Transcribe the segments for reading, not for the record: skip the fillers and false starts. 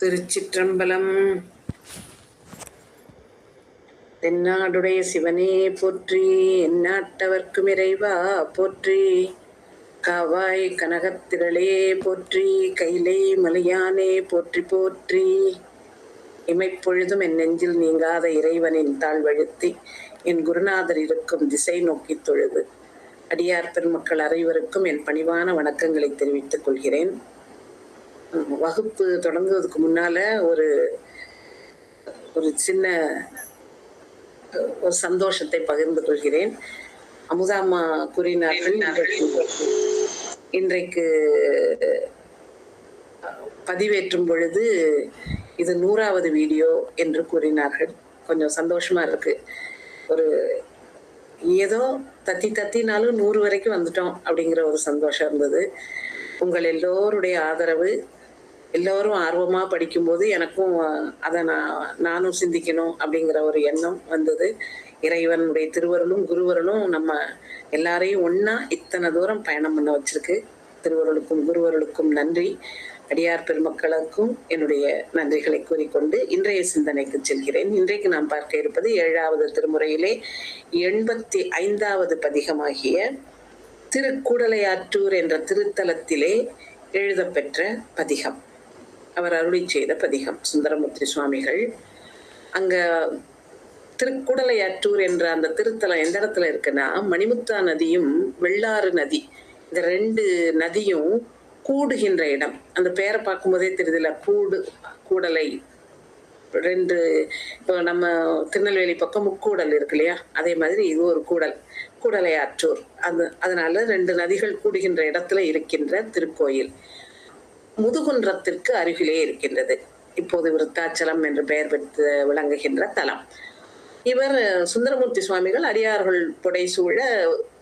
திருச்சிற்றம்பலம். தென்னாடுடைய சிவனே போற்றி, எந்நாட்டவர்க்கும் இறைவா போற்றி. காவாய் கனகத்திரளே போற்றி, கைலை மலையானே போற்றி போற்றி. இமைப்பொழுதும் என் நெஞ்சில் நீங்காத இறைவனின் தாழ்வழுத்தி என் குருநாதர் இருக்கும் திசை நோக்கி தொழுது அடியார் பெருமக்கள் அனைவருக்கும் என் பணிவான வணக்கங்களை தெரிவித்துக் கொள்கிறேன். வகுப்பு தொடங்குவதற்கு முன்னால ஒரு சின்ன ஒரு சந்தோஷத்தை பகிர்ந்து கொள்கிறேன். அமுதாம்மா கூறினார்கள், இன்றைக்கு பதிவேற்றும் பொழுது இது 100வது வீடியோ என்று கூறினார்கள். கொஞ்சம் சந்தோஷமா இருக்கு. ஏதோ தத்தினாலும் 100 வரைக்கும் வந்துட்டோம் அப்படிங்கிற ஒரு சந்தோஷம் இருந்தது. உங்கள் எல்லோருடைய ஆதரவு, எல்லோரும் ஆர்வமா படிக்கும்போது எனக்கும் அதை நானும் சிந்திக்கணும் அப்படிங்கிற ஒரு எண்ணம் வந்தது. இறைவனுடைய திருவருளும் குருவருளும் நம்ம எல்லாரையும் ஒன்னா இத்தனை தூரம் பயணம் பண்ண வச்சிருக்கு. திருவருளுக்கும் குருவருளுக்கும் நன்றி. அடியார் பெருமக்களுக்கும் என்னுடைய நன்றிகளை கூறிக்கொண்டு இன்றைய சிந்தனைக்கு செல்கிறேன். இன்றைக்கு நாம் பார்க்க இருப்பது 7வது திருமுறையிலே 85வது பதிகமாகிய திருக்கூடலையாற்றூர் என்ற திருத்தலத்திலே எழுதப்பெற்ற பதிகம். அவர் அருளி செய்த பதிகம். சுந்தரமூர்த்தி சுவாமிகள் அங்க திருக்கூடலையாற்றூர் என்ற அந்த திருத்தலம் எந்த இடத்துல இருக்குன்னா, மணிமுத்தா நதியும் வெள்ளாறு நதி, இந்த 2 நதியும் கூடுகின்ற இடம். அந்த பேரை பார்க்கும்போதே தெரியுதுல, கூடலை 2. இப்போ நம்ம திருநெல்வேலி பக்கம் முக்கூடல் இருக்கு இல்லையா, அதே மாதிரி இது ஒரு கூடலையாற்றூர். அதனால 2 நதிகள் கூடுகின்ற இடத்துல இருக்கின்ற திருக்கோயில். முதுகுன்றத்திற்கு அருகிலே இருக்கின்றது. இப்போது விருத்தாச்சலம் என்று பெயர் பெற்று விளங்குகின்ற தலம். இவர் சுந்தரமூர்த்தி சுவாமிகள் அடியார்கள் புடைசூழ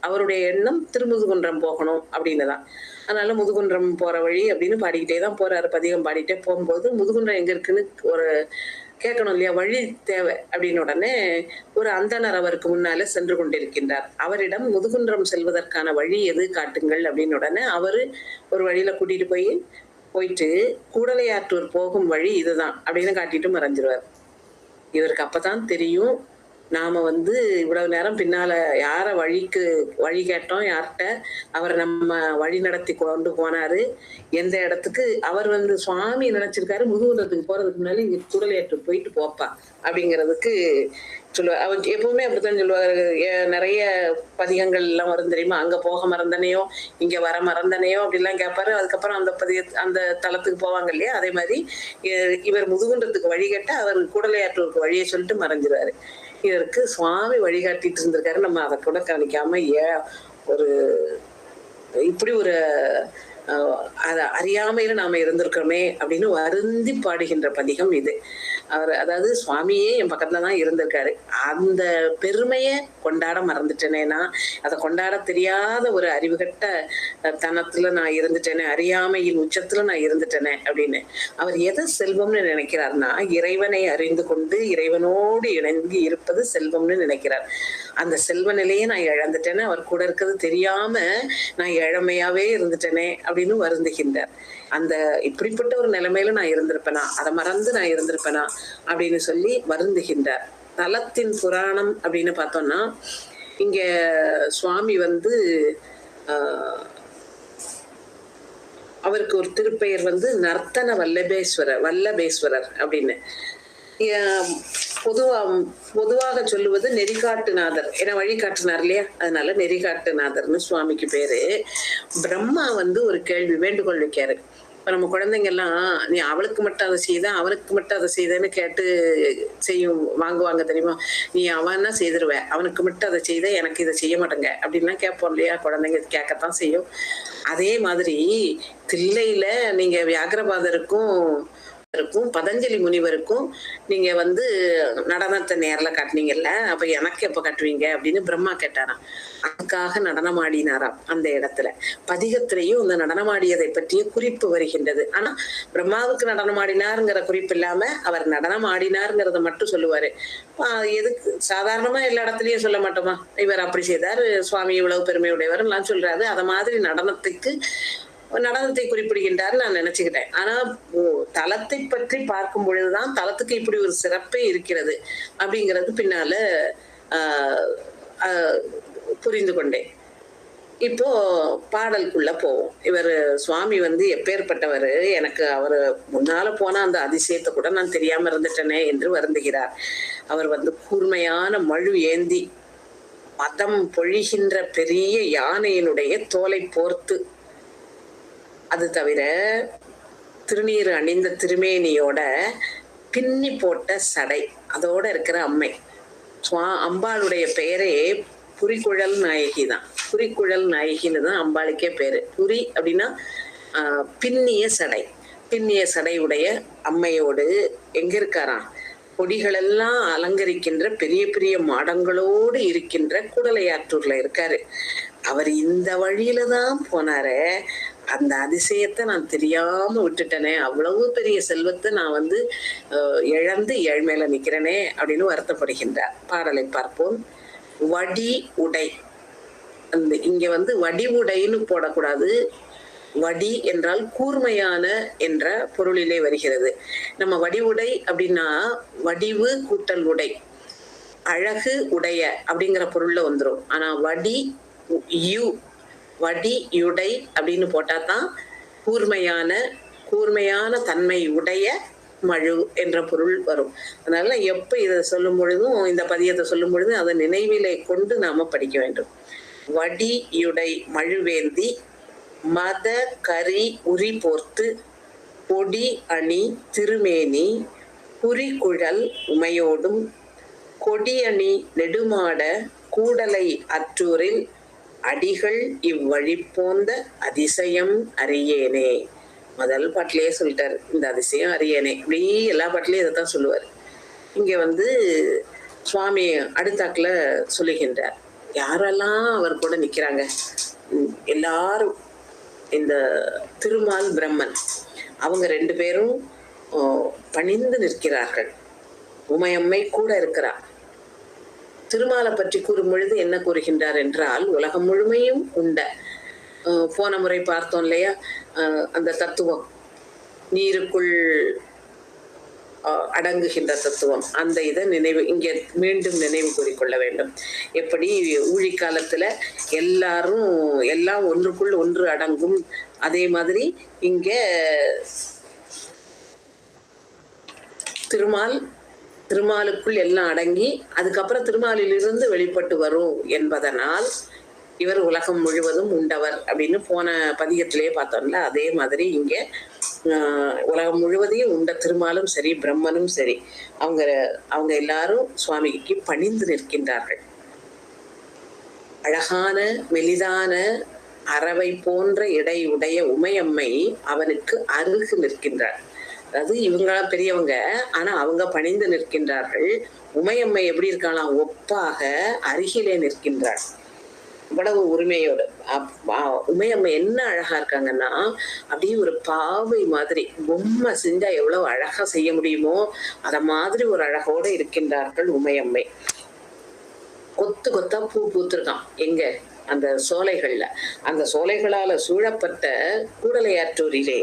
அவருடைய எண்ணம் திருமுதுகுன்றம் போகணும் அப்படின்னு தான். அதனால முதுகுன்றம் போற வழி அப்படின்னு பாடிக்கிட்டே தான் போறாரு. பதிகம் பாடிட்டே போகும்போது முதுகுன்றம் எங்க இருக்குன்னு ஒரு கேட்கணும் இல்லையா, வழி தேவை அப்படின்னு உடனே ஒரு அந்தணர் அவருக்கு முன்னால சென்று கொண்டிருக்கின்றார். அவரிடம் முதுகுன்றம் செல்வதற்கான வழி எது காட்டுங்கள் அப்படின்னு உடனே அவரு ஒரு வழியில கூட்டிட்டு போயிட்டு கூடலையாற்றூர் போகும் வழி இதுதான் அப்படின்னு காட்டிட்டு மறைஞ்சிருவார். இவருக்கு அப்பதான் தெரியும், நாம இவ்வளவு நேரம் பின்னால யார வழி கேட்டோம், யார்கிட்ட அவரை நம்ம வழி நடத்தி கொண்டு போனாரு, எந்த இடத்துக்கு அவர் சுவாமி நினைச்சிருக்காரு. முதுகுன்றத்துக்கு போறதுக்கு முன்னால இங்க கூடலையாற்றூர் போயிட்டு போப்பா அப்படிங்கிறதுக்கு சொல்லுவார். அவர் எப்பவுமே அப்படித்தான் சொல்லுவாரு. நிறைய பதிகங்கள் எல்லாம் வரும் தெரியுமா, அங்க போக மறந்தனையோ இங்க வர மறந்தனையோ அப்படிலாம் கேட்பாரு. அதுக்கப்புறம் அந்த தலத்துக்கு போவாங்க இல்லையா, அதே மாதிரி இவர் முதுகுன்றத்துக்கு வழி கேட்ட அவர் கூடலையாற்றூருக்கு வழியை சொல்லிட்டு மறைஞ்சிருவாரு. இதற்கு சுவாமி வழிகாட்டிட்டு இருந்திருக்காரு. நம்ம அதை கூட கவனிக்காம இப்படி ஒரு அறியாமையில நாம இருந்திருக்கிறோமே அப்படின்னு வருந்தி பாடுகின்ற பதிகம் இது. அதாவது சுவாமியே என் பக்கத்துலதான் இருந்திருக்காரு. அந்த பெருமைய கொண்டாட மறந்துட்டேனேனா, அதை கொண்டாட தெரியாத ஒரு அறிவுகட்ட தனத்துல நான் இருந்துட்டேனே, அறியாமையின் உச்சத்துல நான் இருந்துட்டேனே அப்படின்னு. அவர் எதை செல்வம்னு நினைக்கிறார்னா, இறைவனை அறிந்து கொண்டு இறைவனோடு இணைந்து இருப்பது செல்வம்னு நினைக்கிறார். அந்த செல்வ நிலையை நான் இழந்துட்டேனே, அவர் கூட இருக்கிறது தெரியாம நான் இளமையாவே இருந்துட்டேனே அப்படின்னு வருந்துகின்றார். இப்படிப்பட்ட ஒரு நிலைமையில நான் இருந்திருப்பேனா, அதை மறந்து நான் இருந்திருப்பேனா அப்படின்னு சொல்லி வருந்துகின்றார். தலத்தின் புராணம் அப்படின்னு பார்த்தோம்னா, இங்க சுவாமி அவருக்கு ஒரு திருப்பெயர் நர்த்தன வல்லபேஸ்வரர் அப்படின்னு. பொதுவாக சொல்லுவது நெறிகாட்டுநாதர், ஏன்னா வழிகாட்டினார் இல்லையா, அதனால நெறிகாட்டுநாதர்னு சுவாமிக்கு பேரு. பிரம்மா ஒரு கேள்வி வேண்டுகோள் வைக்காரு. இப்ப நம்ம குழந்தைங்க எல்லாம், நீ அவளுக்கு மட்டும் அதை செய்த அவனுக்கு மட்டும் அதை செய்தேன்னு கேட்டு வாங்குவாங்க தெரியுமா. நீ அவன்னா செய்திருவ, அவனுக்கு மட்டும் அதை செய்த எனக்கு இதை செய்ய மாட்டேங்க அப்படின்லாம் கேட்போம் இல்லையா. குழந்தைங்க கேட்கத்தான் செய்யும். அதே மாதிரி தில்லையில நீங்க வியாகரபாதருக்கும் பதஞ்சலி முனிவருக்கும் நீங்க நடனத்தை நேர்ல காட்டினீங்கல்ல, அப்ப எனக்கு எப்ப காட்டுவீங்க அப்படின்னு பிரம்மா கேட்டாராம். அதுக்காக நடனமாடினாராம் அந்த இடத்துல. பதிகத்திலையும் அந்த நடனமாடியதை பற்றிய குறிப்பு வருகின்றது. ஆனா பிரம்மாவுக்கு நடனமாடினாருங்கிற குறிப்பு இல்லாம அவர் நடனம் ஆடினாருங்கிறத மட்டும் சொல்லுவாரு. எதுக்கு சாதாரணமா எல்லா இடத்துலயும் சொல்ல மாட்டோமா, இவர் அப்படி செய்தார், சுவாமி இவ்வளவு பெருமையுடையவர் எல்லாம் சொல்றாரு. அத மாதிரி நடனத்துக்கு நடனத்தை குறிப்பிடுகின்றார் நான் நினைச்சுக்கிட்டேன். ஆனா தலத்தை பற்றி பார்க்கும் பொழுதுதான் தலத்துக்கு இப்படி ஒரு சிறப்பே இருக்கிறது அப்படிங்கிறது பின்னால புரிந்து கொண்டேன். இப்போ பாடலுக்குள்ள போவோம். இவர் சுவாமி எப்பேற்பட்டவர், எனக்கு அவர் முன்னால போன அந்த அதிசயத்தை கூட நான் தெரியாம இருந்துட்டேனே என்று வருந்துகிறார். அவர் கூர்மையான மழு ஏந்தி மதம் பொழிகின்ற பெரிய யானையினுடைய தோலை போர்த்து, அது தவிர திருநீர் அணிந்த திருமேனியோட பின்னி போட்ட சடை, அதோட இருக்கிற அம்மை. அம்பாளுடைய பெயரே புரிக்குழல் நாயகி தான். புரிக்குழல் நாயகின்னு தான் அம்பாளுக்கே பேரு. புரி அப்படின்னா பின்னிய சடை. பின்னிய சடை உடைய அம்மையோடு எங்க இருக்காராம்? கொடிகளெல்லாம் அலங்கரிக்கின்ற பெரிய பெரிய மாடங்களோடு இருக்கின்ற கூடலையாற்றூர்ல இருக்காரு. அவர் இந்த வழியில தான் போனாரு. அந்த அதிசயத்தை நான் தெரியாம விட்டுட்டேனே, அவ்வளவு பெரிய செல்வத்தை நான் இழந்து ஏழ்மையில நிக்கிறேனே அப்படின்னு வருத்தப்படுகின்றார். பாடலை பார்ப்போம். வடி உடை. இங்க வடிவுடைன்னு போடக்கூடாது. வடி என்றால் கூர்மையான என்ற பொருளிலே வருகிறது. நம்ம வடிவுடை அப்படின்னா வடிவு கூட்டல் உடை, அழகு உடைய அப்படிங்கிற பொருள்ல வந்துடும். ஆனா வடி வடியுடை அப்படின்னு போட்டா தான் கூர்மையான தன்மை உடைய மழு என்ற பொருள் வரும். அதனால எப்ப இதை சொல்லும் பொழுதும், இந்த பதியத்தை சொல்லும் பொழுதும் அதை நினைவிலே கொண்டு நாம படிக்க வேண்டும். வடியுடை மழுவேந்தி மத கரி உரி போர்த்து பொடி அணி திருமேனி புரிகுழல் உமையோடும் கொடியணி நெடுமாட கூடலை அற்றூரில் அடிகள் இவ்வழி போந்த அதிசயம் அறியேனே. முதல் பாட்டிலேயே சொல்லிட்டாரு, இந்த அதிசயம் அறியேனே. இப்படி எல்லா பாட்டிலையும் இதைத்தான் சொல்லுவார். இங்க சுவாமி அடுத்தாக்குல சொல்லுகின்றார். யாரெல்லாம் அவர் கூட நிக்கிறாங்க? எல்லாரும் இந்த திருமால் பிரம்மன் அவங்க 2 பேரும் பணிந்து நிற்கிறார்கள். உமையம்மை கூட இருக்கிறார். திருமாலை பற்றி கூறும் பொழுது என்ன கூறுகின்றார் என்றால், உலகம் முழுமையும் உண்ட, போன முறை பார்த்தோம் இல்லையா, அந்த தத்துவம் நீருக்குள் அடங்குகின்ற தத்துவம், அந்த இதை இங்கே மீண்டும் நினைவு கூறிக்கொள்ள வேண்டும். எப்படி ஊழி காலத்துல எல்லாம் ஒன்றுக்குள் ஒன்று அடங்கும், அதே மாதிரி இங்க திருமாலுக்குள் எல்லாம் அடங்கி அதுக்கப்புறம் திருமாலிலிருந்து வெளிப்பட்டு வரும் என்பதனால் இவர் உலகம் முழுவதும் உண்டவர் அப்படின்னு போன பதிகத்திலேயே பார்த்தோம்ல. அதே மாதிரி இங்க உலகம் முழுவதையும் உண்ட திருமாலும் சரி பிரம்மனும் சரி அவங்க எல்லாரும் சுவாமிக்கு பணிந்து நிற்கின்றார்கள். அழகான மெலிதான அரவை போன்ற இடை உடைய உமையம்மை அவனுக்கு அருகு நிற்கின்றார். அதாவது இவங்களாம் பெரியவங்க, ஆனா அவங்க பணிந்து நிற்கின்றார்கள். உமையம்மை எப்படி இருக்கலாம்? ஒப்பாக அருகிலே நிற்கின்றாள், இவ்வளவு உரிமையோடு. உமையம்மை என்ன அழகா இருக்காங்கன்னா, அப்படியே ஒரு பாவை மாதிரி, பொம்மை செஞ்சா எவ்வளவு அழகா செய்ய முடியுமோ அத மாதிரி ஒரு அழகோடு இருக்கின்றார்கள் உமையம்மை. கொத்து கொத்தா பூ பூத்திருக்கான் எங்க? அந்த சோலைகள்ல. அந்த சோலைகளால சூழப்பட்ட கூடலையாற்றூரிலே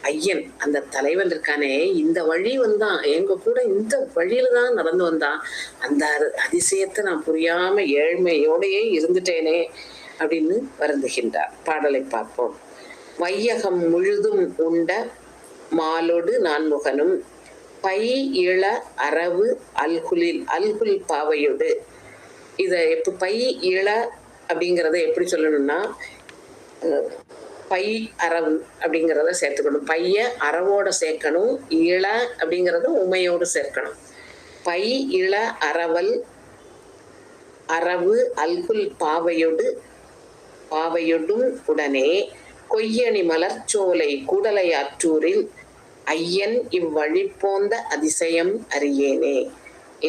ஐயன் அந்த தலைவன் இருக்கானே, இந்த வழி வந்தான், எங்க கூட இந்த வழியில தான் நடந்து வந்தான். அந்த அதிசயத்தை நான் புரியாம ஏழ்மையோடையே இருந்துட்டேனே அப்படின்னு வருந்துகின்றார். பாடலை பார்ப்போம். வையகம் முழுதும் உண்ட மாலோடு நான்முகனும் பை இள அரவு அல்குல் பாவையோடு. இப்ப பை இள அப்படிங்கிறத எப்படி சொல்லணும்னா, பை அரவு அப்படிங்கிறத சேர்த்துக்கணும். பைய அறவோட சேர்க்கணும், இள அப்படிங்கிறத உமையோடு சேர்க்கணும். பை இள அரவு அல்குல் பாவையொடும் உடனே கொய்யணி மலர்ச்சோலை கூடலையாற்றூரில் ஐயன் இவ்வழி போந்த அதிசயம் அறியேனே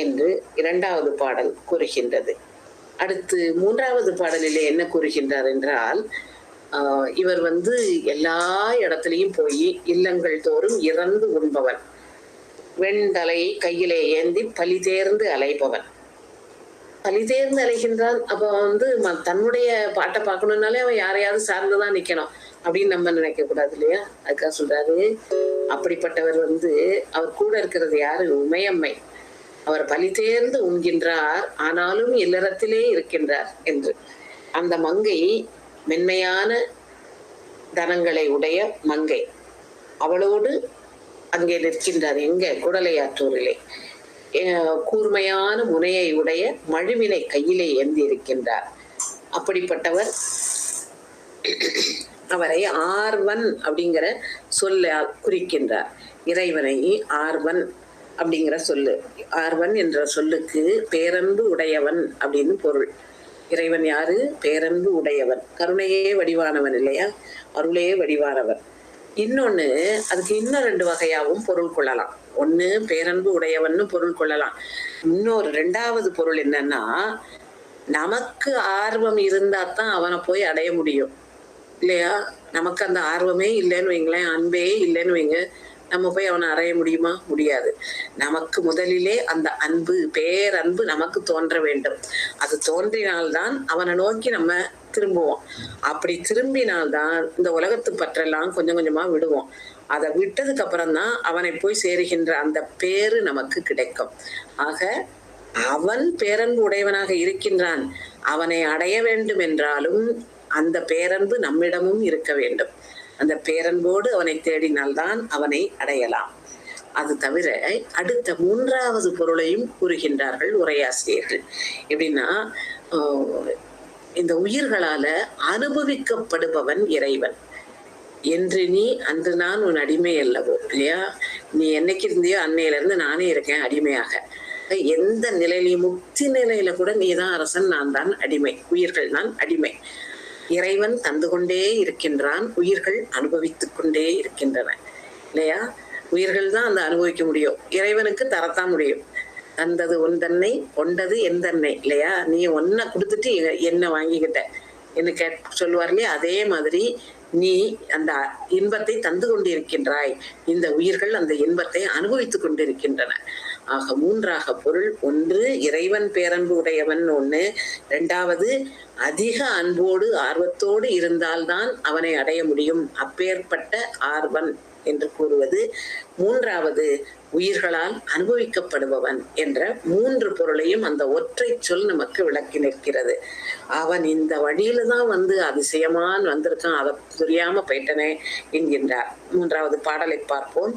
என்று 2வது பாடல் கூறுகின்றது. அடுத்து 3வது பாடலிலே என்ன கூறுகின்றார் என்றால், இவர் எல்லா இடத்துலையும் போய் இல்லங்கள் தோறும் இறந்து உண்பவன், வெண்தலை கையிலே ஏந்தி பலி தேர்ந்து அலைபவன். பலி தேர்ந்து அலைகின்றான். அப்ப தன்னுடைய பாட்டை பார்க்கணும்னாலே அவன் யாரையாவது சார்ந்துதான் நிக்கணும். அப்படின்னு நம்ம நினைக்க கூடாது இல்லையா? அதுக்காக சொல்றாரு, அப்படிப்பட்டவர் அவர் கூட இருக்கிறது யாரு? உமையம்மை. அவர் பலி தேர்ந்து உண்கின்றார், ஆனாலும் இல்லறத்திலே இருக்கின்றார் என்று. அந்த மங்கை மென்மையான தனங்களை உடைய மங்கை, அவளோடு அங்கே நிற்கின்றார். எங்க? குடலையாற்றூரிலே. கூர்மையான முனையை உடைய மழுவினை கையிலே ஏந்தி இருக்கின்றார். அப்படிப்பட்டவர் அவரை ஆர்வன் அப்படிங்கிற சொல்ல குறிக்கின்றார். இறைவனை ஆர்வன் அப்படிங்கிற சொல்லு. ஆர்வன் என்ற சொல்லுக்கு பேரன்பு உடையவன் அப்படின்னு பொருள். இறைவன் யாரு? பேரன்பு உடையவன், கருணையே வடிவானவன் இல்லையா? அருளே வடிவானவன். இன்னொன்னு, அதுக்கு இன்னும் 2 வகையாவும் பொருள் கொள்ளலாம். ஒண்ணு பேரன்பு உடையவன்னு பொருள் கொள்ளலாம். இன்னொரு 2வது பொருள் என்னன்னா, நமக்கு ஆர்வம் இருந்தா தான் அவனை போய் அடைய முடியும் இல்லையா? நமக்கு அந்த ஆர்வமே இல்லைன்னு வைங்களேன், அன்பே இல்லைன்னு வைங்க, நம்ம போய் அவனை அடைய முடியுமா? முடியாது. நமக்கு முதலிலே அந்த அன்பு, பேரன்பு நமக்கு தோன்ற வேண்டும். அது தோன்றினால்தான் அவனை நோக்கி நம்ம திரும்புவோம். அப்படி திரும்பினால்தான் இந்த உலகத்து பற்றெல்லாம் கொஞ்சம் கொஞ்சமா விடுவோம். அதை விட்டதுக்கு அப்புறம்தான் அவனை போய் சேருகின்ற அந்த பேரு நமக்கு கிடைக்கும். ஆக அவன் பேரன்பு உடையவனாக இருக்கின்றான். அவனை அடைய வேண்டும் என்றாலும் அந்த பேரன்பு நம்மிடமும் இருக்க வேண்டும். அந்த பேரன்போடு அவனை தேடினால்தான் அவனை அடையலாம். அது தவிர அடுத்த 3வது பொருளையும் கூறுகின்றார்கள் உரையாசிரியர்கள். எப்படின்னா, இந்த உயிர்களால அனுபவிக்கப்படுபவன் இறைவன். என்று நீ அன்று நான் உன் அடிமை அல்லவோ இல்லையா? நீ என்னைக்கு இருந்தியோ அன்னையில இருந்து நானே இருக்கேன் அடிமையாக. எந்த நிலையிலையும், முக்தி நிலையில கூட நீதான் அரசன், நான் தான் அடிமை, உயிர்கள் தான் அடிமை. இறைவன் தந்து கொண்டே இருக்கின்றான், உயிர்கள் அனுபவித்துக் கொண்டே இருக்கின்றன இல்லையா? உயிர்கள் தான் அந்த அனுபவிக்க முடியும், இறைவனுக்கு தரத்தான் முடியும். தந்தது உன் தன்னை, கொண்டது என் தன்னை இல்லையா? நீ ஒன்ன கொடுத்துட்டு என்ன வாங்கிக்கிட்ட என்ன சொல்லுவார் இல்லையா? அதே மாதிரி நீ அந்த இன்பத்தை தந்து கொண்டிருக்கின்றாய், இந்த உயிர்கள் அந்த இன்பத்தை அனுபவித்துக் கொண்டிருக்கின்றன. ஆக 3ஆக பொருள், ஒன்று இறைவன் பேரன்பு உடையவன் ஒண்ணு, 2வது அதிக அன்போடு ஆர்வத்தோடு இருந்தால்தான் அவனை அடைய முடியும், அப்பேற்பட்ட ஆர்வன் என்று கூறுவது. 3வது உயிர்களால் அனுபவிக்கப்படுபவன் என்ற 3 பொருளையும் அந்த ஒற்றை சொல் நமக்கு விளக்கி நிற்கிறது. அவன் இந்த வழியில தான் அதிசயமான் வந்திருக்கான், அதை புரியாம போயிட்டனே என்கின்றார். 3வது பாடலை பார்ப்போம்.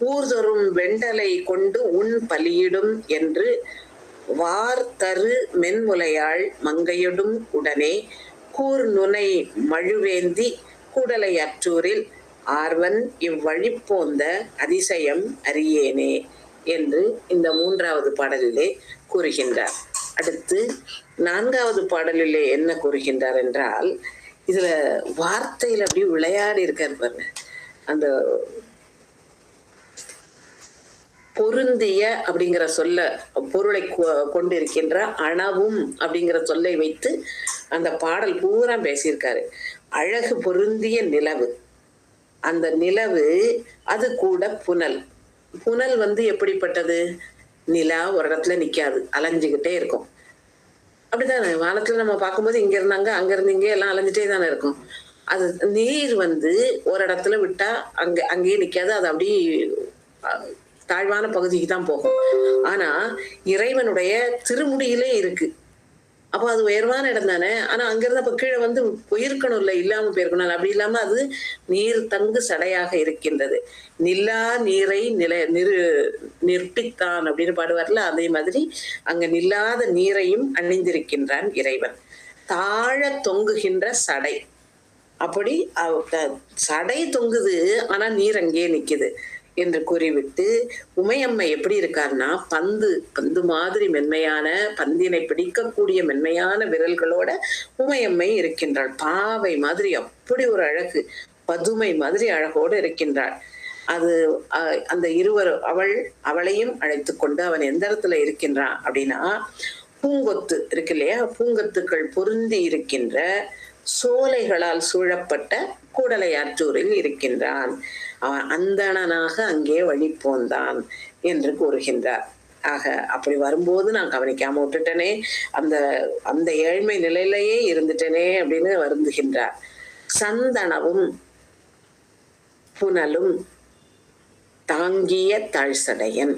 ஊர்தொரும் வெண்டலை கொண்டு உன் பலியிடும் என்று வார்தரு மென்முலையாள் மங்கையொடும் உடனே கூர் நுனை மழுவேந்தி கூடலை அற்றூரில் ஆர்வன் இவ்வழி போந்த அதிசயம் அறியேனே என்று இந்த 3வது பாடலிலே கூறுகின்றார். அடுத்து 4வது பாடலிலே என்ன கூறுகின்றார் என்றால், இதுல வார்த்தையில அப்படி விளையாடி இருக்காரு பாருங்க. அந்த பொருந்திய அப்படிங்கிற சொல்ல பொருளை கொண்டிருக்கின்ற அணவும் அப்படிங்கிற சொல்லை வைத்து அந்த பாடல் பூரா பேசியிருக்காரு. அழகு பொருந்திய நிலவு, அந்த நிலவு அது கூட புனல். புனல் எப்படிப்பட்டது? நிலா ஒரு இடத்துல நிக்காது, அலைஞ்சுக்கிட்டே இருக்கும். அப்படித்தானே வானத்துல நம்ம பார்க்கும்போது இங்க இருந்தாங்க அங்க இருந்து இங்கே எல்லாம் அலைஞ்சிட்டே தானே இருக்கும். அது நீர் ஒரு இடத்துல விட்டா அங்கேயே நிக்காது, அது அப்படி தாழ்வான பகுதிக்கு தான் போகும். ஆனா இறைவனுடைய திருமுடியிலே இருக்கு, அப்போ அது உயர்வான இடம் தானே. ஆனா அங்கிருந்து அப்ப கீழே போயிருக்கணும் இல்ல, இல்லாம போயிருக்கணும். அப்படி இல்லாம அது நீர் தங்கு சடையாக இருக்கின்றது. நிலா நீரை நிற்பித்தான் அப்படின்னு பாடுவார்ல, அதே மாதிரி அங்க நில்லாத நீரையும் அணிந்திருக்கின்றான் இறைவன். தாழ தொங்குகின்ற சடை, அப்படி சடை தொங்குது ஆனா நீர் அங்கே நிக்குது என்று கூறிவிட்டு, உமையம்மை எப்படி இருக்காருன்னா, பந்து மாதிரி மென்மையான, பந்தினை பிடிக்கக்கூடிய மென்மையான விரல்களோட உமையம்மை இருக்கின்றாள். பாவை மாதிரி அப்படி ஒரு அழகு, பதுமை மாதிரி அழகோடு இருக்கின்றாள். அது அந்த அவளையும் அழைத்து கொண்டு அவன் எந்த இடத்துல இருக்கின்றான் அப்படின்னா, பூங்கொத்து இருக்கு இல்லையா, பூங்கொத்துக்கள் பொருந்தி இருக்கின்ற சோலைகளால் சூழப்பட்ட கூடலையாற்றூரில் இருக்கின்றான். அவன் அந்தணனாக அங்கே வழி போந்தான் என்று கூறுகின்றார். ஆக அப்படி வரும்போது நான் கவனிக்காம விட்டுட்டனே, அந்த ஏழ்மை நிலையிலேயே இருந்துட்டனே அப்படின்னு வருந்துகின்றார். சந்தனவும் புனலும் தாங்கிய தாழ்சடையன்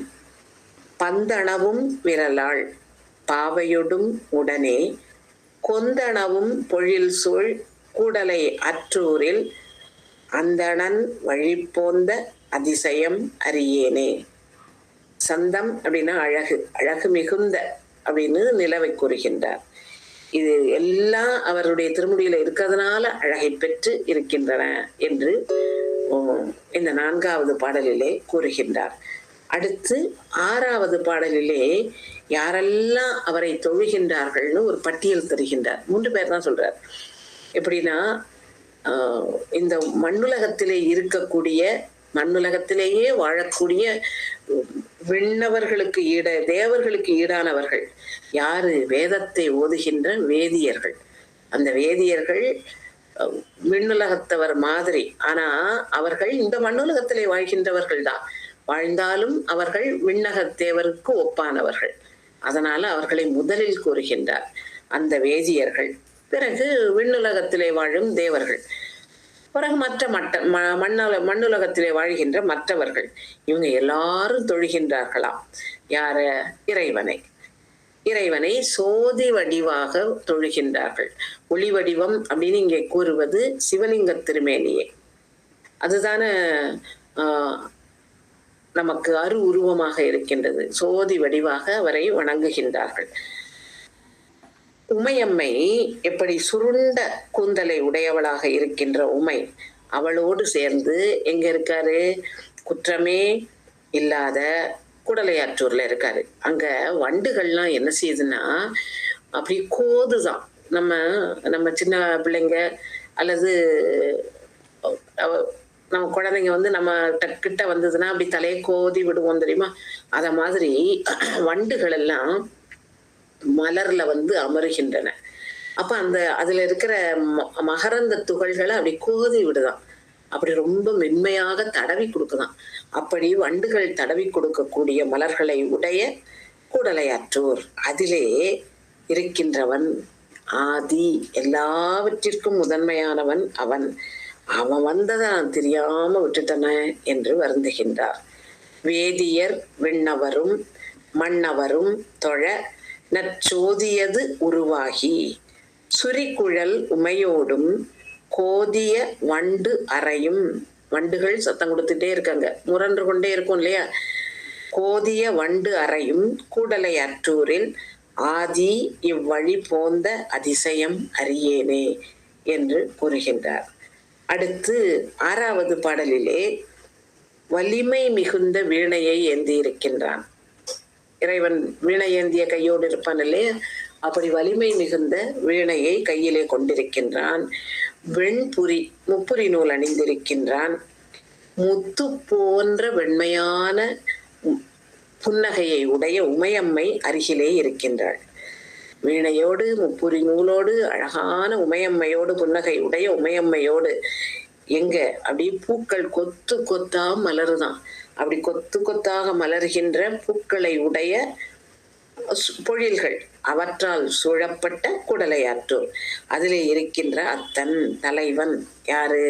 பந்தனவும் விரலாள் பாவையொடும் உடனே கொந்தனவும் பொழில் சூழ் கூடலை அற்றூரில் அந்தணன் வழிபோந்த அதிசயம் அறியேனே. சந்தம் அப்படின்னா அழகு, அழகு மிகுந்த அப்படின்னு நிலவை கூறுகின்றார். இது எல்லாம் அவருடைய திருமுடியில இருக்கிறதுனால அழகை பெற்று இருக்கின்றன என்று இந்த 4வது பாடலிலே கூறுகின்றார். அடுத்து 6வது பாடலிலே யாரெல்லாம் அவரை தொழுகின்றார்கள்னு ஒரு பட்டியல் தருகின்றார். 3 பேர் தான் சொல்றார். எப்படின்னா இந்த மண்ணுலகத்திலே இருக்கக்கூடிய, மண்ணுலகத்திலேயே வாழக்கூடிய விண்ணவர்களுக்கு தேவர்களுக்கு ஈடானவர்கள் யாரு? வேதத்தை ஓதுகின்ற வேதியர்கள். அந்த வேதியர்கள் விண்ணுலகத்தவர் மாதிரி, ஆனா அவர்கள் இந்த மண்ணுலகத்திலே வாழ்கின்றவர்கள் தான். வாழ்ந்தாலும் அவர்கள் விண்ணகத்தேவருக்கு ஒப்பானவர்கள். அதனால அவர்களை முதலில் கூறுகின்றார். அந்த வேதியர்கள், பிறகு விண்ணுலகத்திலே வாழும் தேவர்கள், பிறகு மண்ணுலகத்திலே வாழ்கின்ற மற்றவர்கள். இவங்க எல்லாரும் தொழுகின்றார்களாம். யார? இறைவனை. இறைவனை சோதி வடிவாக தொழுகின்றார்கள். ஒளி வடிவம் அப்படின்னு இங்கே கூறுவது சிவலிங்க திருமேனியே. அதுதான நமக்கு உருவமாக இருக்கின்றது. சோதி வடிவாக அவரை வணங்குகின்றார்கள். உமையம்மை எப்படி சுருண்ட கூந்தலை உடையவளாக இருக்கின்ற உமை, அவளோடு சேர்ந்து எங்க இருக்காரு? குற்றமே இல்லாத கூடலையாற்றூர்ல இருக்காரு. அங்க வண்டுகள்லாம் என்ன செய்யுதுன்னா அப்படி கோதுதான். நம்ம சின்ன பிள்ளைங்க அல்லது நம்ம குழந்தைங்க நம்ம கிட்ட வந்ததுன்னா அப்படி தலையை கோதி விடுவோம் தெரியுமா? அத மாதிரி வண்டுகள் எல்லாம் மலர்ல அமருகின்றன. அப்ப அதுல இருக்கிற மகரந்த துகள்களை அப்படி கோதி விடுதான். அப்படி ரொம்ப மென்மையாக தடவி கொடுக்குதான். அப்படி வண்டுகள் தடவி கொடுக்கக்கூடிய மலர்களை உடைய கூடலையாற்றூர், அதிலே இருக்கின்றவன் ஆதி, எல்லாவற்றிற்கும் முதன்மையானவன் அவன். அவன் வந்ததை நான் தெரியாம விட்டுட்டன என்று வருந்துகின்றார். வேதியர் விண்ணவரும் மன்னவரும் தொழ நற்சோதியது உருவாகி சுரிக்குழல் உமையோடும் கோதிய வண்டு அறையும். வண்டுகள் சத்தம் கொடுத்துட்டே இருக்காங்க, முரன்று கொண்டே இருக்கும் இல்லையா? கோதிய வண்டு அறையும் கூடலையாற்றூரில் ஆதி இவ்வழி போந்த அதிசயம் அறியேனே என்று கூறுகின்றார். அடுத்து 6வது பாடலிலே வலிமை மிகுந்த வீணையை ஏந்தி இருக்கின்றான். இறைவன் வீணை ஏந்திய கையோடு இருப்பான் இல்லையா? அப்படி வலிமை மிகுந்த வீணையை கையிலே கொண்டிருக்கின்றான். வெண்புரி, முப்புரி நூல் அணிந்திருக்கின்றான். முத்து போன்ற வெண்மையான புன்னகையை உடைய உமையம்மை அருகிலே இருக்கின்றாள். வீணையோடு முப்புரி நூலோடு அழகான உமையம்மையோடு, புன்னகை உடைய உமையம்மையோடு எங்க அப்படி பூக்கள் கொத்து கொத்தா மலருதான். அப்படி கொத்து கொத்தாக மலர்கின்ற பூக்களை உடைய பொழில்கள், அவற்றால் சூழப்பட்ட கூடலையாற்றூர், அதிலே இருக்கின்ற அத்தன் தலைவன் யாரு?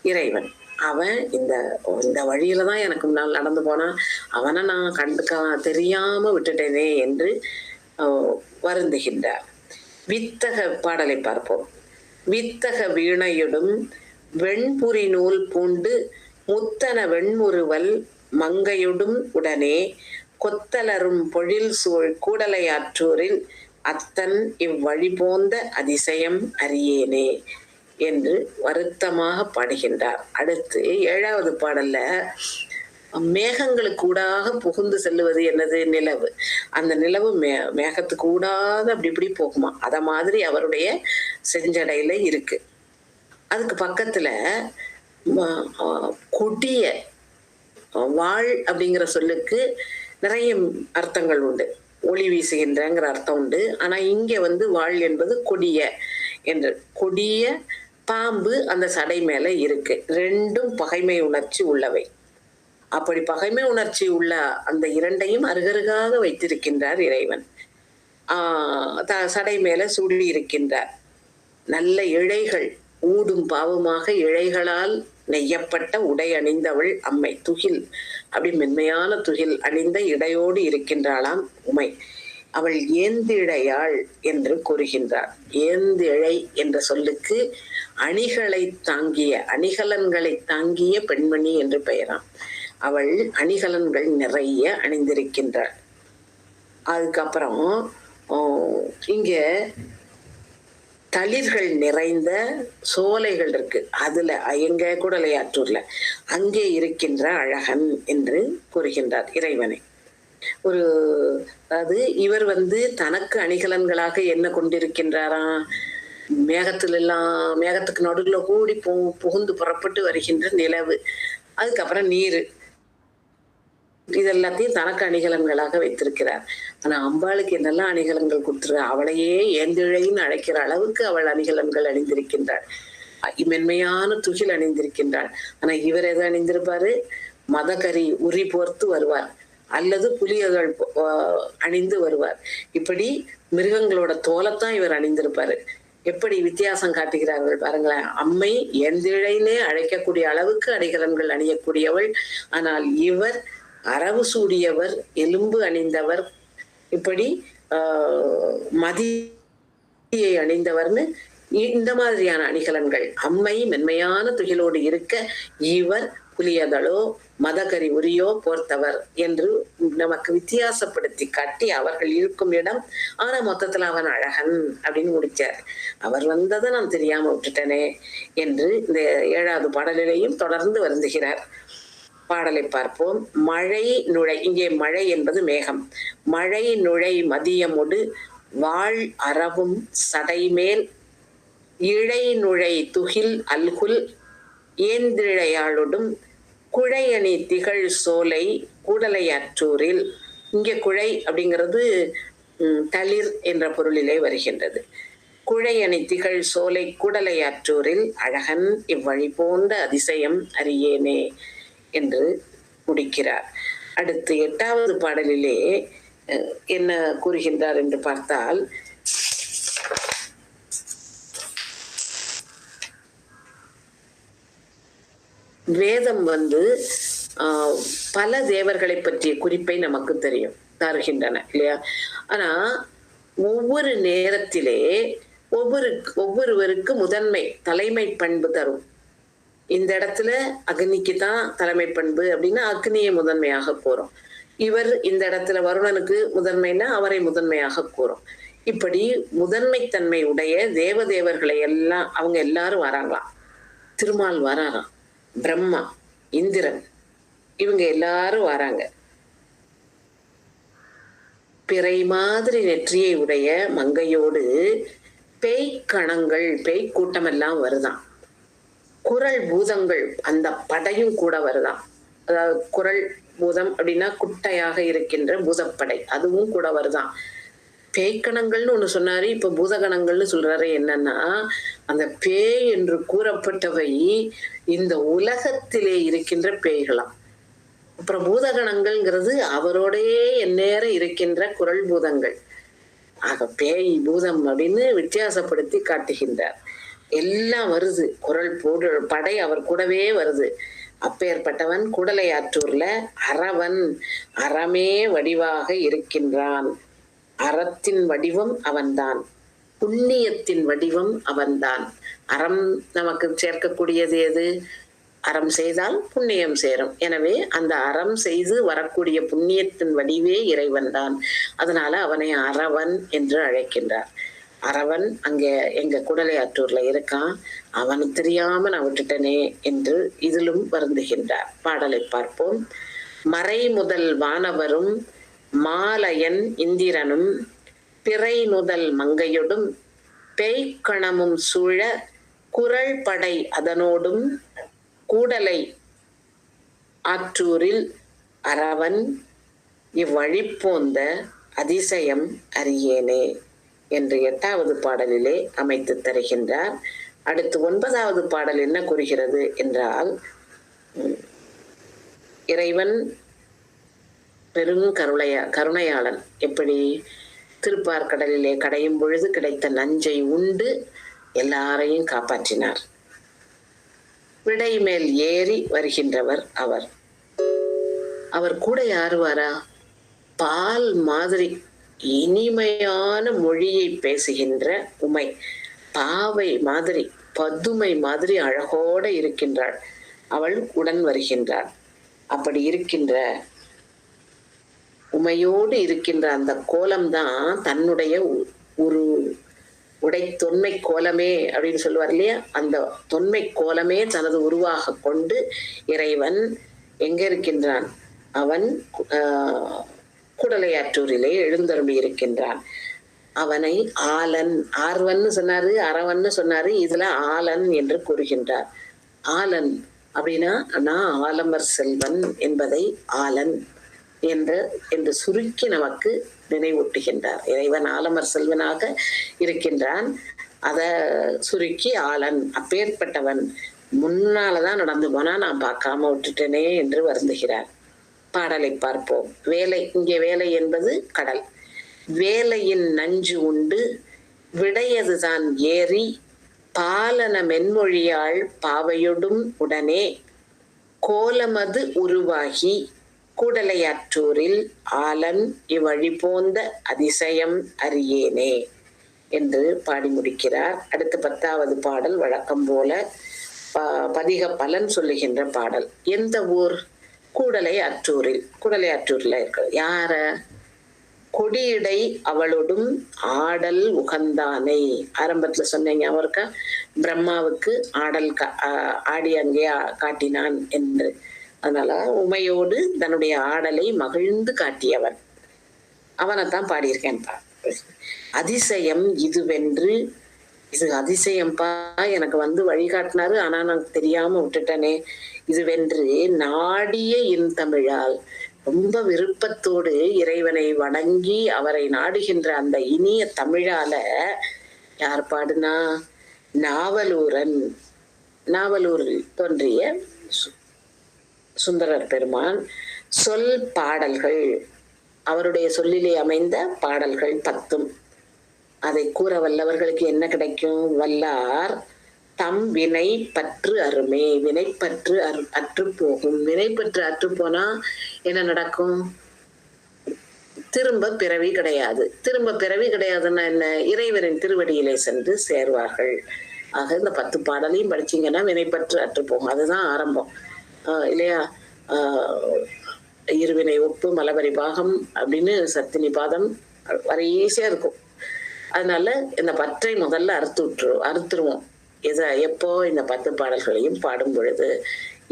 இறைவன். அவன் இந்த வழியில தான் எனக்கு முன்னால் நடந்து போனான், அவனை நான் தெரியாம விட்டுட்டேனே என்று வருந்துகின்றார். வித்தக பாடலை பார்ப்போம். வித்தக வீணையுடும் வெண்புரி நூல் பூண்டு முத்தன வெண்முறுவல் மங்கையுடும் உடனே கொத்தலரும் பொழில் சூழ் கூடலையாற்றூரில் அத்தன் இவ்வழி போந்த அதிசயம் அறியேனே என்று வருத்தமாக பாடுகின்றார். அடுத்து 7வது பாடல்ல மேகங்களுக்கு ஊடாக புகுந்து செல்லுவது என்னது? நிலவு. அந்த நிலவு மேகத்துக்கு ஊடாக அப்படி இப்படி போகுமா, அத மாதிரி அவருடைய செஞ்சடையில இருக்கு. அதுக்கு பக்கத்துல கொடிய வாழ் அப்படிங்கிற சொல்லுக்கு நிறைய அர்த்தங்கள் உண்டு. ஒளி வீசுகின்றங்கிற அர்த்தம் உண்டு. ஆனா இங்க வாழ் என்பது கொடிய என்று. கொடிய பாம்பு அந்த சடை மேல இருக்கு. ரெண்டும் பகைமை உணர்ச்சி உள்ளவை. அப்படி பகைமை உணர்ச்சி உள்ள அந்த இரண்டையும் அருகருகாக வைத்திருக்கின்றார் இறைவன். சடை மேல சூடி இருக்கின்றார். நல்ல இழைகள் ஊடும் பாவமாக இழைகளால் நெய்யப்பட்ட உடை அணிந்தவள் அம்மை. துகில், அப்படி மென்மையான துகில் அணிந்த இடையோடு இருக்கின்றாளாம் உமை. அவள் ஏந்திழையாள் என்று கூறுகின்றார். ஏந்திழை என்ற சொல்லுக்கு அணிகளை தாங்கிய, அணிகலன்களை தாங்கிய பெண்மணி என்று பெயராம். அவள் அணிகலன்கள் நிறைய அணிந்திருக்கின்றாள். அதுக்கப்புறம் இங்க தளிர்கள் நிறைந்த சோலைகள் இருக்கு. அதுல எங்க கூடலையாற்றூர்ல அங்கே இருக்கின்ற அழகன் என்று கூறுகின்றார் இறைவனை. அதாவது இவர் தனக்கு அணிகலன்களாக என்ன கொண்டிருக்கின்றாராம்? மேகத்துக்கு நடுவுல கூடி புகுந்து புறப்பட்டு வருகின்ற நிலவு, அதுக்கப்புறம் நீர், இதெல்லாத்தையும் தனக்கு அணிகலன்களாக வைத்திருக்கிறார். ஆனா அம்பாளுக்கு என்னெல்லாம் அணிகலன்கள் கொடுத்துருக்க, அவளையே ஏந்திழைன்னு அழைக்கிற அளவுக்கு அவள் அணிகலன்கள் அணிந்திருக்கின்றாள். மென்மையான துகில் அணிந்திருக்கின்றாள். ஆனா இவர் எதை அணிந்திருப்பாரு? மதகரி உரி போர்த்து வருவார், அல்லது புலியர்கள் அணிந்து வருவார். இப்படி மிருகங்களோட தோலைத்தான் இவர் அணிந்திருப்பாரு. எப்படி வித்தியாசம் காட்டுகிறார்கள் பாருங்களேன். அம்மை ஏந்திழைனே அழைக்கக்கூடிய அளவுக்கு அணிகலன்கள் அணியக்கூடியவள். ஆனால் இவர் அரவு சூடியவர், எலும்பு அணிந்தவர், இப்படி மதியை அணிந்தவர்னு இந்த மாதிரியான அணிகலன்கள். அம்மை மென்மையான துகிலோடு இருக்க, இவர் புலியதளோ மதகரி உரியோ போர்த்தவர் என்று நமக்கு வித்தியாசப்படுத்தி காட்டி அவர்கள் இருக்கும் இடம். ஆனா மொத்தத்துல அவன் அழகன் அப்படின்னு முடிச்சார். அவர் வந்ததை நான் தெரியாம விட்டுட்டனே என்று இந்த 7வது பாடலிலேயும் தொடர்ந்து வருந்துகிறார். பாடலை பார்ப்போம். மழை நுழை, இங்கே மழை என்பது மேகம். மழை நுழை மதியமொடு வாழ் அறவும் சடைமேல் இழை நுழை துகில் அல்குல் ஏந்திழையாளொடும் குழையணி திகழ் சோலை கூடலையாற்றூரில். இங்கே குழை அப்படிங்கிறது தளிர் என்ற பொருளிலே வருகின்றது. குழையணி திகழ் சோலை கூடலையாற்றூரில் அழகன் இவ்வழி போன்ற அதிசயம் அறியேனே என்று முடிக்கிறார். அடுத்து 8வது பாடலிலே என்ன கூறுகின்றார் என்று பார்த்தால், வேதம் பல தேவர்களை பற்றிய குறிப்பை நமக்கு தெரியும், தருகின்றன இல்லையா? ஆனா ஒவ்வொரு நேரத்திலே ஒவ்வொருவருக்கு முதன்மை தலைமை பண்பு தரும். இந்த இடத்துல அக்னிக்கு தான் தலைமை பண்பு அப்படின்னா அக்னியை முதன்மையாக கூறும். இவர் இந்த இடத்துல வருணனுக்கு முதன்மைன்னா அவரை முதன்மையாக கூறும். இப்படி முதன்மைத்தன்மை உடைய தேவதேவர்களை எல்லாம் அவங்க எல்லாரும் வராங்களாம். திருமால் வராராம், பிரம்மா, இந்திரன், இவங்க எல்லாரும் வராங்க. பிறை மாதிரி நெற்றியை உடைய மங்கையோடு பேய்க்கணங்கள், பேய் கூட்டம் எல்லாம் வருதான். குரல் பூதங்கள், அந்த படையும் கூட வருதான். அதாவது குரல் பூதம் அப்படின்னா குட்டையாக இருக்கின்ற பூதப்படை, அதுவும் கூட வருதான். பேய்க்கணங்கள்னு ஒண்ணு சொன்னாரு, இப்ப பூதகணங்கள்னு சொல்றாரு. என்னன்னா, அந்த பேய் என்று கூறப்பட்டவை இந்த உலகத்திலே இருக்கின்ற பேய்களாம். அப்புறம் பூதகணங்கள்ங்கிறது அவரோடையே எந்நேரம் இருக்கின்ற குரல் பூதங்கள். ஆக பேய் பூதம் அப்படின்னு வித்தியாசப்படுத்தி காட்டுகின்றார். எல்லாம் வருது, குரல் படை அவர் கூடவே வருது. அப்பேற்பட்டவன் கூடலையாற்றூர்ல அறவன், அறமே வடிவாக இருக்கின்றான். அறத்தின் வடிவம் அவன்தான், புண்ணியத்தின் வடிவம் அவன்தான். அறம் நமக்கு சேர்க்கக்கூடியது எது? அறம் செய்தால் புண்ணியம் சேரும். எனவே அந்த அறம் செய்து வரக்கூடிய புண்ணியத்தின் வடிவே இறைவன் தான். அதனால அவனை அறவன் என்று அழைக்கின்றார். அறவன் அங்கே எங்க கூடலையாற்றூர்ல இருக்கான், அவனுக்கு தெரியாம நான் விட்டுட்டனே என்று இதிலும் வருந்துகின்றார். பாடலை பார்ப்போம். மறை முதல் வானவரும் மாலயன் இந்திரனும் பிறை முதல் மங்கையொடும் பேய்க்கணமும் சூழ குரல் படை அதனோடும் கூடலை ஆற்றூரில் அறவன் இவ்வழிப்போந்த அதிசயம் அறியேனே என்று 8வது பாடலிலே அமைத்து தருகின்றார். அடுத்து 9வது பாடல் என்ன கூறுகிறது என்றால், இறைவன் பெரும் கருணையாளன். எப்படி திருப்பார்கடலிலே கடையும் பொழுது கிடைத்த நஞ்சை உண்டு எல்லாரையும் காப்பாற்றினார். விடை மேல் ஏறி வருகின்றவர் அவர். அவர் கூட யாரு வாரா? பால் மாதிரி இனிமையான மொழியை பேசுகின்ற உமை, பாவை மாதிரி, பதுமை மாதிரி அழகோட இருக்கின்றாள். அவள் உடன் வருகின்றாள். அப்படி இருக்கின்ற உமையோடு இருக்கின்ற அந்த கோலம்தான் தன்னுடைய ஒரு உடை தொன்மை கோலமே அப்படின்னு சொல்லுவார் இல்லையா? அந்த தொன்மை கோலமே தனது உருவாக கொண்டு இறைவன் எங்க இருக்கின்றான்? அவன் குடலையாற்றூரிலே எழுந்தருளி இருக்கின்றான். அவனை ஆலன், ஆர்வன் சொன்னாரு, அரவன் சொன்னாரு, இதுல ஆலன் என்று கூறுகின்றார். ஆலன் அப்படின்னா நான் ஆலமர் செல்வன் என்பதை ஆலன் என்று சுருக்கி நமக்கு நினைவூட்டுகின்றார். இறைவன் ஆலமர் செல்வனாக இருக்கின்றான். அத சுருக்கி ஆலன், அப்பேற்பட்டவன் முன்னாலதான் நடந்து போனா நான் பார்க்காம விட்டுட்டேனே என்று வருந்துகிறார். பாடலை பார்ப்போம். வேலை, இங்கே வேலை என்பது கடல். வேலையின் நஞ்சு உண்டு விடையதுதான் ஏறி பாலன மென்மொழியாள் பாவையொடும் உடனே கோலமது உருவாகி கூடலையாற்றூரில் ஆலன் இவ்வழி போந்த அதிசயம் அறியேனே என்று பாடி முடிக்கிறார். அடுத்து 10வது பாடல் வழக்கம் போல பதிக பலன் சொல்லுகின்ற பாடல். எந்த ஊர்? கூடலையாற்றூரில். கூடலையாற்றூர்ல இருக்கு. யார? கொடியடை அவளோடும் ஆடல் உகந்தானை. ஆரம்பத்துல சொன்னீங்க அவருக்கா? பிரம்மாவுக்கு ஆடல் ஆடி அங்கே காட்டினான் என்று. அதனால உமையோடு தன்னுடைய ஆடலை மகிழ்ந்து காட்டியவன், அவனைத்தான் பாடியிருக்கேன்ப்பா. அதிசயம் இதுவென்று, இது அதிசயம்பா, எனக்கு வந்து வழிகாட்டினாரு, ஆனா நான் தெரியாம விட்டுட்டனே. இதுவென்று நாடிய இன்தமிழால், ரொம்ப விருப்பத்தோடு இறைவனை வணங்கி அவரை நாடுகின்ற அந்த இனிய தமிழால யார் பாடுனா? நாவலூரன். நாவலூரில் தோன்றிய சுந்தரர் பெருமான். சொல் பாடல்கள், அவருடைய சொல்லிலே அமைந்த பாடல்கள் 10. அதை கூற வல்லவர்களுக்கு என்ன கிடைக்கும்? வல்லார் தம் வினை பற்று அருமே. வினைப்பற்று அற்று போகும். வினைப்பற்று அற்று போனா என்ன நடக்கும்? திரும்ப பிறவி கிடையாது. திரும்ப பிறவி கிடையாதுன்னா என்ன? இறைவரின் திருவடியிலே சென்று சேர்வார்கள். ஆக இந்த 10 பாடலையும் படிச்சீங்கன்னா வினைப்பற்று அற்று போகும். அதுதான் ஆரம்பம் இல்லையா? இருவினை ஒப்பு மலபரி பாகம் அப்படின்னு சத்தினி பாதம் வர ஈஸியா இருக்கும். அதனால இந்த பற்றை முதல்ல அறுத்துருவோம். எப்போ? இந்த 10 பாடல்களையும் பாடும் பொழுது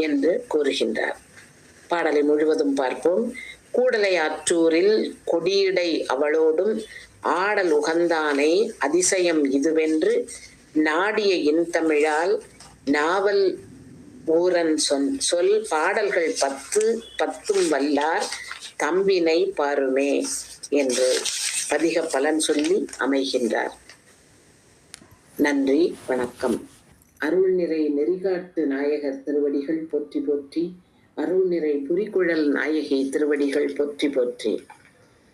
என்று கூறுகின்றார். பாடலை முழுவதும் பார்ப்போம். கூடலையாற்றூரில் கொடியடை அவளோடும் ஆடல் உகந்தானை அதிசயம் இதுவென்று நாடிய இன்தமிழால் நாவல் ஊரன் சொல் பாடல்கள் 10 வல்லார் தம்பினை பாருமே என்று பதிக பலன் சொல்லி அமைகின்றார். நன்றி, வணக்கம். அருள்நிறை நெறிகாட்டு நாயகர் திருவடிகள் போற்றி போற்றி. அருள்நிறை புரிகுழல் நாயகி திருவடிகள் போற்றி போற்றி.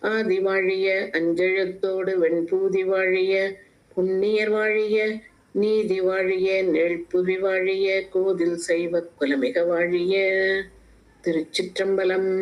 ஆதி வாழிய அஞ்செழுத்தோடு வெண்பூதி வாழிய புண்ணியர் வாழிய நீதி வாழிய நெழ்புவி வாழிய கோதில் செய்வ குலமிக வாழிய. திருச்சிற்றம்பலம்.